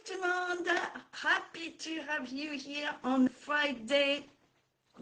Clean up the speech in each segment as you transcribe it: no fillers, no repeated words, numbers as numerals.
tout le monde. Happy to have you here on Friday.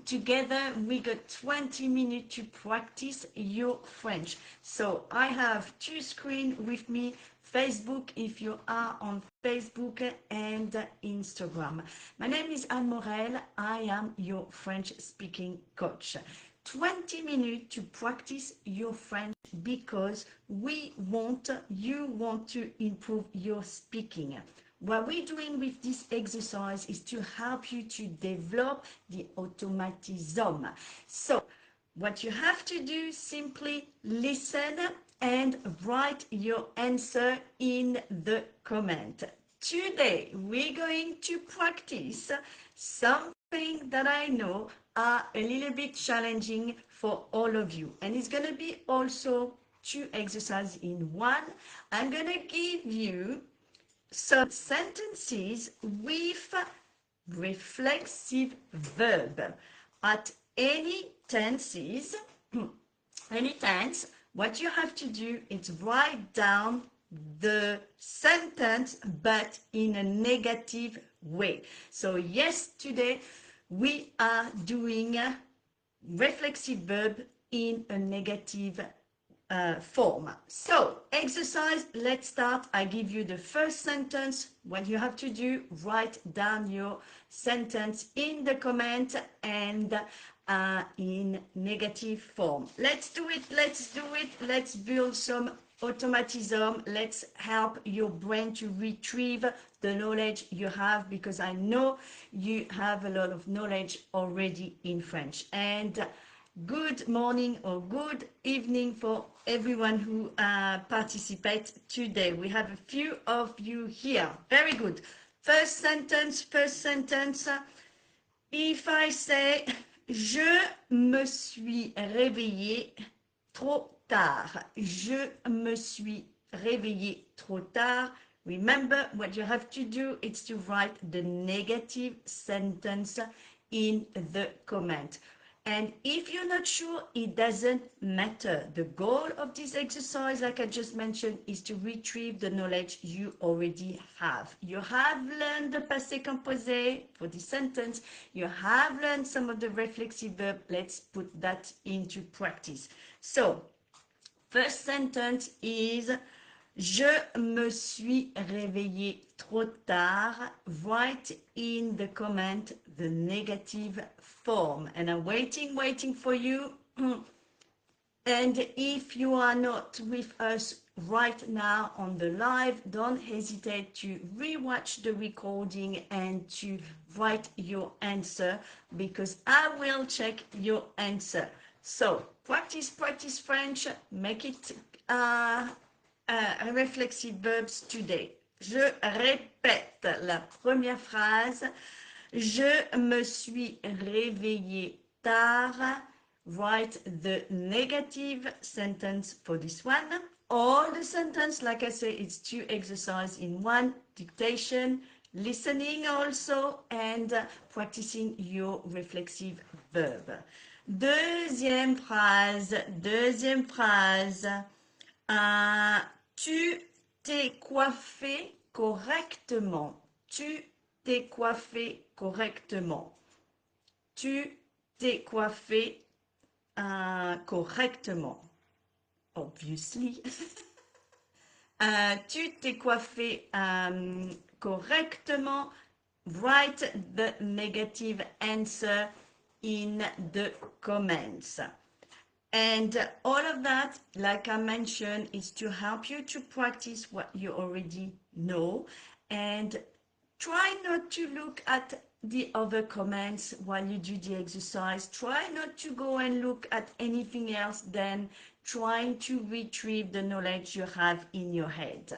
Together we got 20 minutes to practice your French. So I have two screens with me, Facebook if you are on Facebook and Instagram. My name is Anne Morel. I am your French speaking coach. 20 minutes to practice your French because you want to improve your speaking. What we're doing with this exercise is to help you to develop the automatism. So what you have to do, simply listen and write your answer in the comment. Today we're going to practice something that I know are a little bit challenging for all of you, and it's going to be also two exercises in one. I'm going to give you some sentences with reflexive verb. At any tenses, any tense, what you have to do is write down the sentence but in a negative way. So yes, today we are doing reflexive verb in a negative form. So exercise, let's start. I give you the first sentence. What you have to do, write down your sentence in the comment and in negative form. Let's do it. Let's build some automatism. Let's help your brain to retrieve the knowledge you have, because I know you have a lot of knowledge already in French. And good morning or good evening for everyone who participates today. We have a few of you here. Very good. First sentence. If I say je me suis réveillé trop tard. Je me suis réveillé trop tard. Remember, what you have to do is to write the negative sentence in the comment. And if you're not sure, it doesn't matter. The goal of this exercise, like I just mentioned, is to retrieve the knowledge you already have. You have learned the passé composé for this sentence. You have learned some of the reflexive verb. Let's put that into practice. So, first sentence is je me suis réveillé trop tard. Write in the comment the negative form. And I'm waiting for you. And if you are not with us right now on the live, don't hesitate to rewatch the recording and to write your answer, because I will check your answer. So practice French, make it reflexive verbs today. Je répète la première phrase. Je me suis réveillé tard. Write the negative sentence for this one. All the sentence, like I say, it's two exercises in one: dictation, listening also, and practicing your reflexive verb. Deuxième phrase. Tu t'es coiffé correctement. Tu t'es coiffé correctement. Tu t'es coiffé correctement. Obviously. Tu t'es coiffé correctement. Write the negative answer in the comments. And all of that, like I mentioned, is to help you to practice what you already know. And try not to look at the other comments while you do the exercise. Try not to go and look at anything else than trying to retrieve the knowledge you have in your head.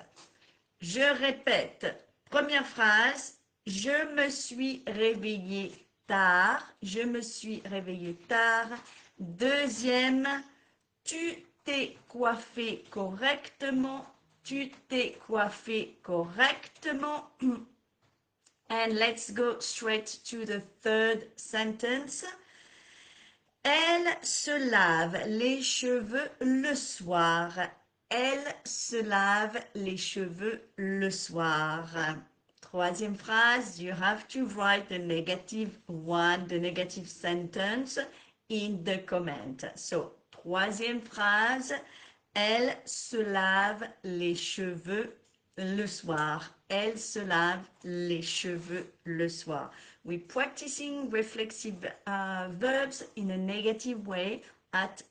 Je répète. Première phrase. Je me suis réveillé tard. Je me suis réveillé tard. Deuxième, tu t'es coiffé correctement. Tu t'es coiffé correctement. And let's go straight to the third sentence. Elle se lave les cheveux le soir. Elle se lave les cheveux le soir. Troisième phrase, you have to write the negative one, the negative sentence in the comment. So, troisième phrase, elle se lave les cheveux le soir. Elle se lave les cheveux le soir. We're practicing reflexive verbs in a negative way at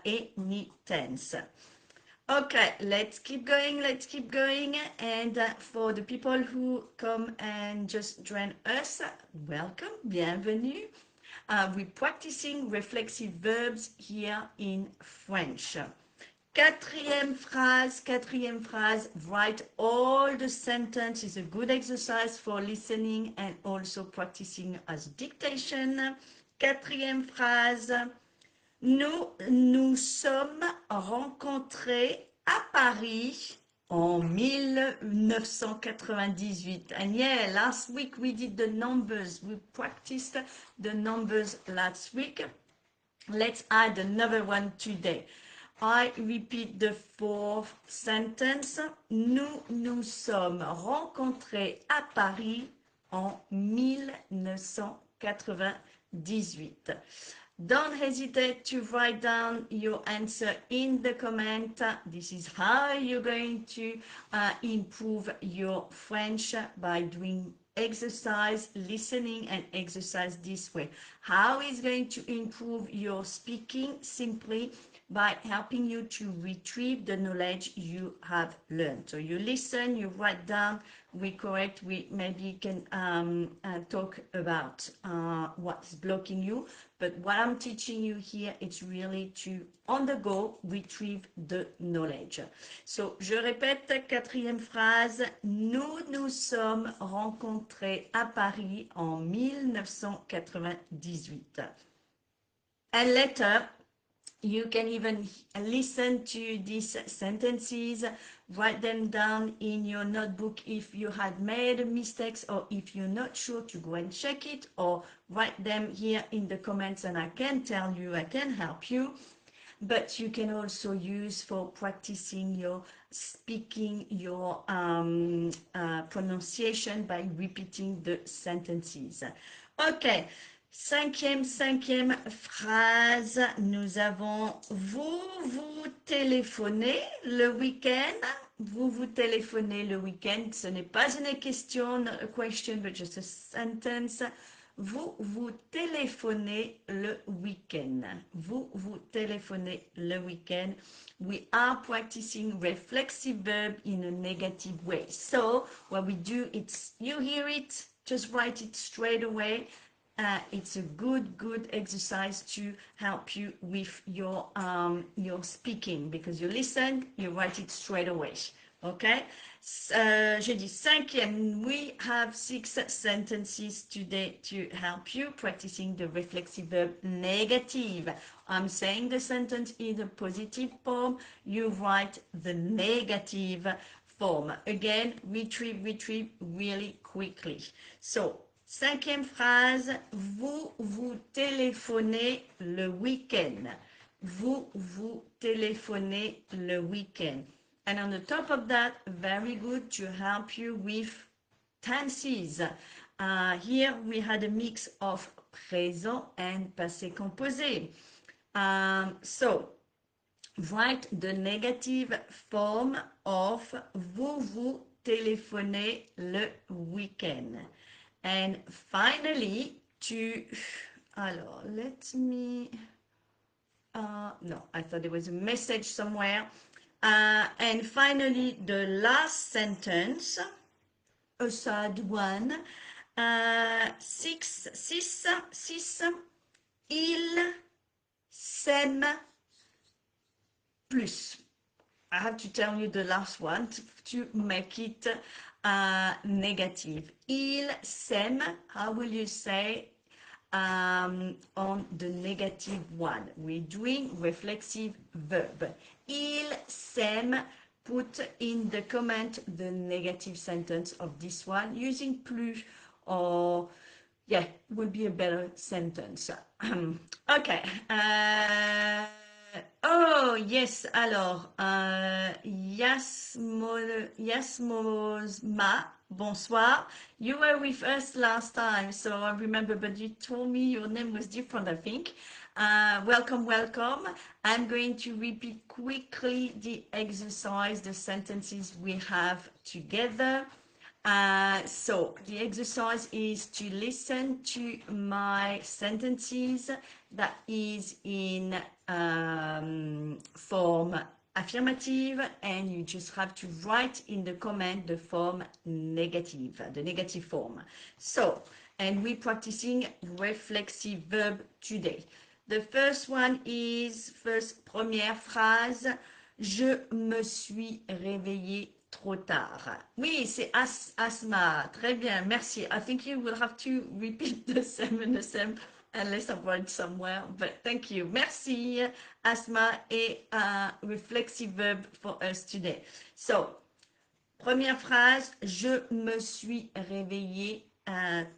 any tense. Okay, let's keep going. And for the people who come and just join us, welcome, bienvenue. We're practicing reflexive verbs here in French. Quatrième phrase, write all the sentence is a good exercise for listening and also practicing as dictation. Quatrième phrase, nous nous sommes rencontrés à Paris en 1998. And yeah, last week we did the numbers. We practiced the numbers last week. Let's add another one today. I repeat the fourth sentence. Nous nous sommes rencontrés à Paris en 1998. Don't hesitate to write down your answer in the comment. This is how you're going to improve your French by doing exercise, listening and exercise this way. How is going to improve your speaking? Simply by helping you to retrieve the knowledge you have learned. So you listen, you write down, we correct, we maybe can talk about what's blocking you, but what I'm teaching you here, it's really to, on the go, retrieve the knowledge. So, je répète, quatrième phrase, nous nous sommes rencontrés à Paris en 1998. And later, you can even listen to these sentences, write them down in your notebook if you had made mistakes or if you're not sure to go and check it, or write them here in the comments and I can tell you, I can help you. But you can also use for practicing your speaking, your pronunciation by repeating the sentences. Okay. Cinquième phrase, nous avons vous téléphonez le week-end. Vous téléphonez le week-end. Ce n'est pas une question, not a question, but just a sentence. Vous téléphonez le week-end. Vous téléphonez le week-end. We are practicing reflexive verb in a negative way. So what we do, it's you hear it, just write it straight away. It's a good exercise to help you with your speaking, because you listen, you write it straight away. Okay? J'ai dit cinquième. We have 6 sentences today to help you practicing the reflexive verb negative. I'm saying the sentence in the positive form. You write the negative form. Again, retrieve really quickly. So, cinquième phrase, vous téléphonez le week-end. Vous téléphonez le week-end. And on the top of that, very good to help you with tenses. Here we had a mix of présent and passé composé. So, write the negative form of vous téléphonez le week-end. And finally, alors, let me, no, I thought there was a message somewhere. And finally, the last sentence, a sad one, 6, il s'aime plus. I have to tell you the last one to make it negative. Il s'aime, how will you say on the negative one? We're doing reflexive verb. Il s'aime, put in the comment the negative sentence of this one using plus, or yeah, would be a better sentence. Okay. Oh, yes, alors, Yasmosma bonsoir. You were with us last time, so I remember, but you told me your name was different, I think. Welcome, welcome. I'm going to repeat quickly the exercise, the sentences we have together. So the exercise is to listen to my sentences that is in form affirmative, and you just have to write in the comment the form negative, the negative form. So, and we're practicing reflexive verb today. The first one is, première phrase, je me suis réveillée trop tard. Oui, c'est Asma. Très bien, merci. I think you will have to repeat the same and the same unless I've written somewhere, but thank you. Merci, Asma, et reflexive verb for us today. So, première phrase, je me suis réveillée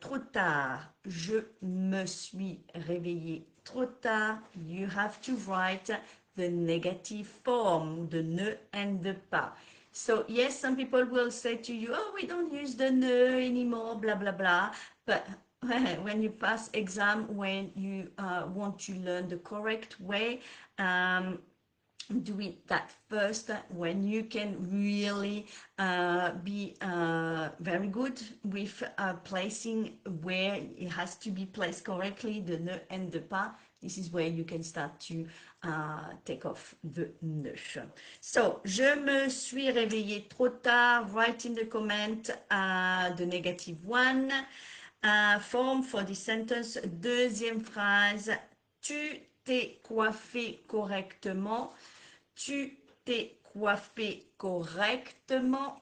trop tard. Je me suis réveillée trop tard. You have to write the negative form, the ne and the pas. So yes, some people will say to you, oh, we don't use the ne anymore, blah, blah, blah. But when you pass exam, when you want to learn the correct way, do it that first when you can really be very good with placing where it has to be placed correctly, the ne and the pas. This is where you can start to take off the ne. So, je me suis réveillée trop tard. Write in the comment the negative one. Form for the sentence. Deuxième phrase, tu t'es coiffé correctement. Tu t'es coiffé correctement.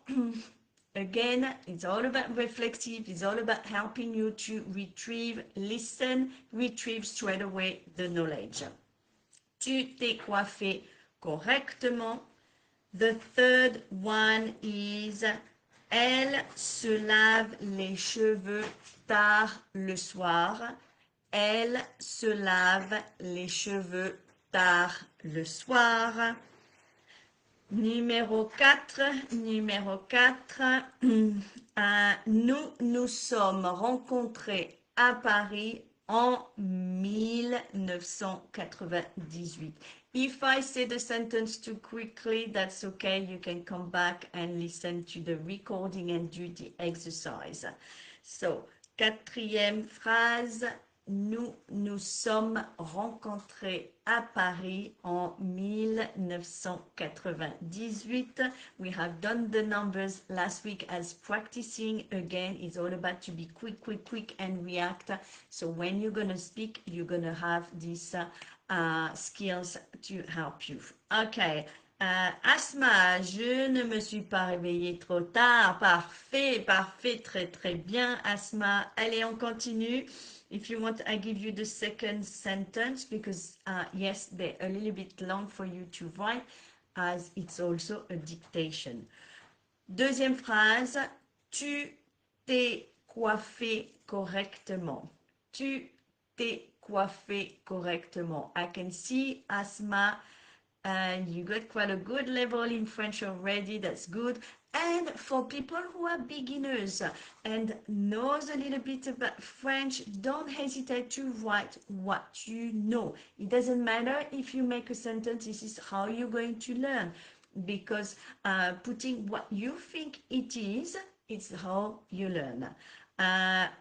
Again, it's all about reflexive. It's all about helping you to retrieve, listen, retrieve straight away the knowledge. Tu t'es coiffé correctement. The third one is, elle se lave les cheveux tard le soir. Elle se lave les cheveux tard le soir. Numéro 4, nous nous sommes rencontrés à Paris en 1998. If I say the sentence too quickly, that's okay. You can come back and listen to the recording and do the exercise. So, quatrième phrase, nous nous sommes rencontrés à Paris en 1998. We have done the numbers last week as practicing. Again, it's all about to be quick, quick, quick and react. So when you're going to speak, you're going to have these skills to help you. Okay. Asma, je ne me suis pas réveillée trop tard. Parfait, parfait, très très bien, Asma. Allez, on continue. If you want, I give you the second sentence because, yes, they're a little bit long for you to write as it's also a dictation. Deuxième phrase, tu t'es coiffé correctement. Tu t'es coiffé correctement. I can see, Asma, you got quite a good level in French already. That's good. And for people who are beginners and knows a little bit about French, don't hesitate to write what you know. It doesn't matter if you make a sentence, this is how you're going to learn. Because putting what you think it is, it's how you learn.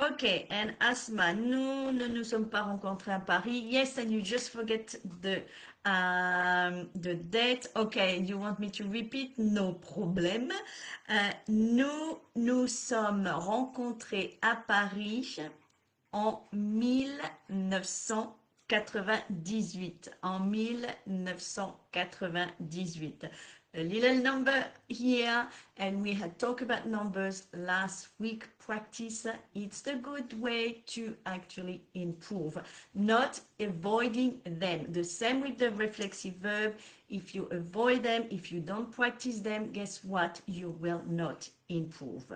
Okay, and Asma, nous ne nous sommes pas rencontrés à Paris. Yes, and you just forget the date. Okay, you want me to repeat? No problem. Nous nous sommes rencontrés à Paris en 1998. En 1998. A little number here, and we had talked about numbers last week. Practice, it's the good way to actually improve, not avoiding them. The same with the reflexive verb. If you avoid them, if you don't practice them, guess what? You will not improve.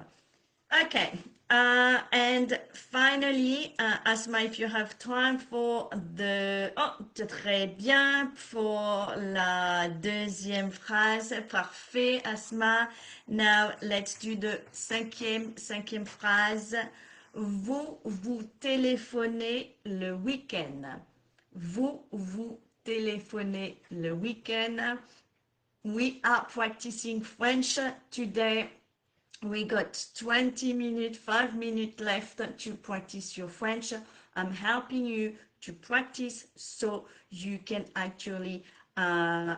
Okay, and finally, Asma, if you have time for the... Oh, très bien, pour la deuxième phrase. Parfait, Asma. Now, let's do the cinquième phrase. Vous téléphonez le week-end. Vous téléphonez le week-end. We are practicing French today. We got 20 minutes, 5 minutes left to practice your French. I'm helping you to practice so you can actually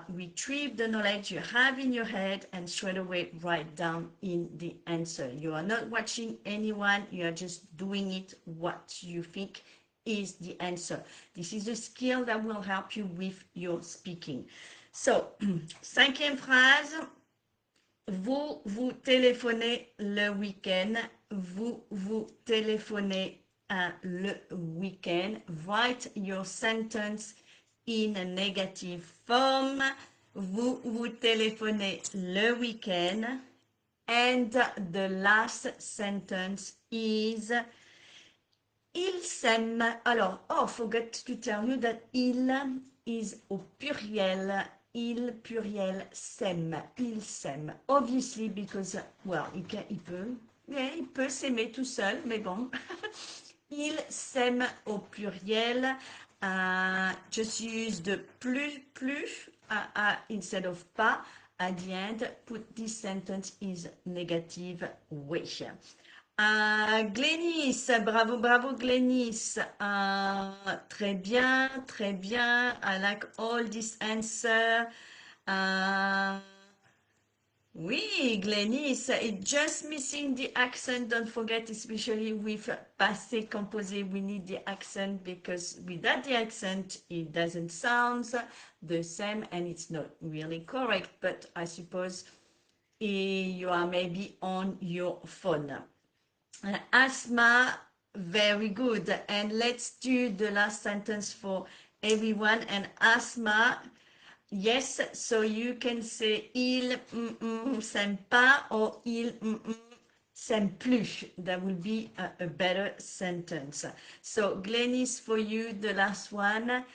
retrieve the knowledge you have in your head and straight away write down in the answer. You are not watching anyone, you are just doing it what you think is the answer. This is a skill that will help you with your speaking. So, cinquième phrase. Vous téléphonez le week-end. Vous téléphonez le week-end. Write your sentence in a negative form. Vous téléphonez le week-end. And the last sentence is il s'aime. Alors, forgot to tell you that il is au pluriel. Il pluriel s'aime. Il s'aime. Obviously, because, well, il peut s'aimer tout seul, mais bon. Il s'aime au pluriel. Just use the plus instead of pas. At the end, put this sentence in negative way. Glénis, bravo, bravo Glénis. Très bien, très bien. I like all this answer. Oui, Glénis, it's just missing the accent. Don't forget, especially with passé composé, we need the accent because without the accent, it doesn't sound the same and it's not really correct. But I suppose you are maybe on your phone. Asma, very good. And let's do the last sentence for everyone. And Asma, yes, so you can say il s'aime pas or il s'aime plus. That will be a better sentence. So Glenis, for you, the last one.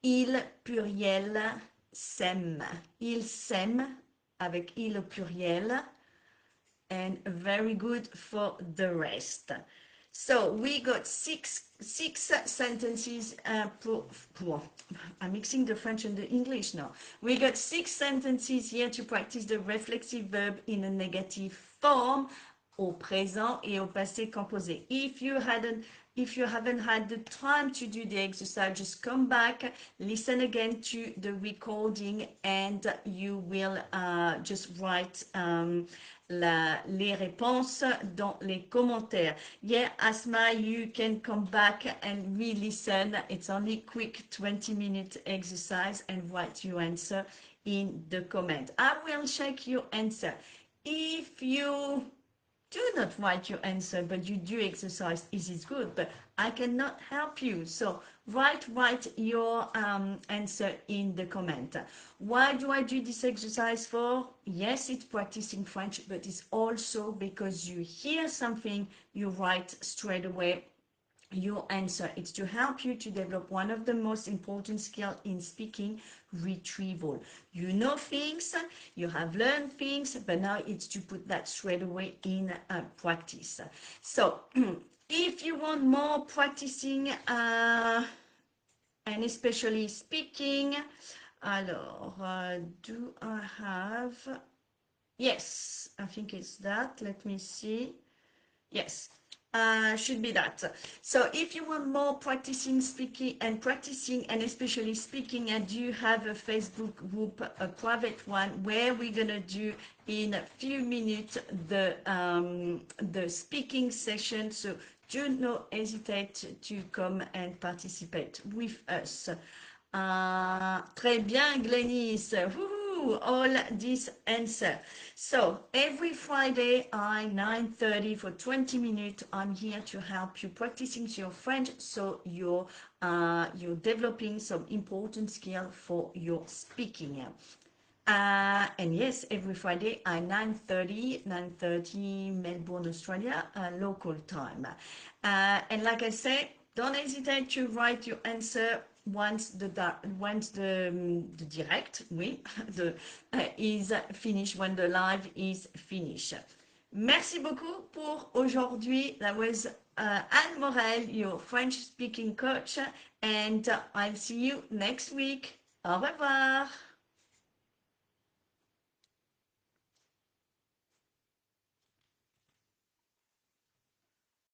Il pluriel s'aime. Il s'aime avec il au pluriel. And very good for the rest. So we got six sentences I'm mixing the French and the English now. We got 6 sentences here to practice the reflexive verb in a negative form, au présent et au passé composé. If you haven't had the time to do the exercise, just come back, listen again to the recording, and you will just write les réponses dans les commentaires. Yeah, Asma, you can come back and re-listen. It's only quick 20-minute exercise and write your answer in the comment. I will check your answer. If you do not write your answer, but you do exercise, it is good, but I cannot help you. So write your answer in the comment. Why do I do this exercise for? Yes, it's practicing French, but it's also because you hear something, you write straight away your answer. It's to help you to develop one of the most important skills in speaking, retrieval. You know things, you have learned things, but now it's to put that straight away in practice. So if you want more practicing and especially speaking, alors do I have, yes, I think it's that, let me see, yes, should be that. So if you want more practicing speaking and especially speaking, I do have a Facebook group, a private one, where we're gonna do in a few minutes the speaking session. So do not hesitate to come and participate with us. Très bien, Glenis. All this answer. So every Friday at 9:30 for 20 minutes, I'm here to help you practicing your French, so you're developing some important skill for your speaking. And yes, every Friday at 9:30 Melbourne, Australia, local time. And like I said, don't hesitate to write your answer once the direct, oui, is finished, when the live is finished. Merci beaucoup pour aujourd'hui. That was Anne Morel, your French speaking coach, and I'll see you next week. Au revoir.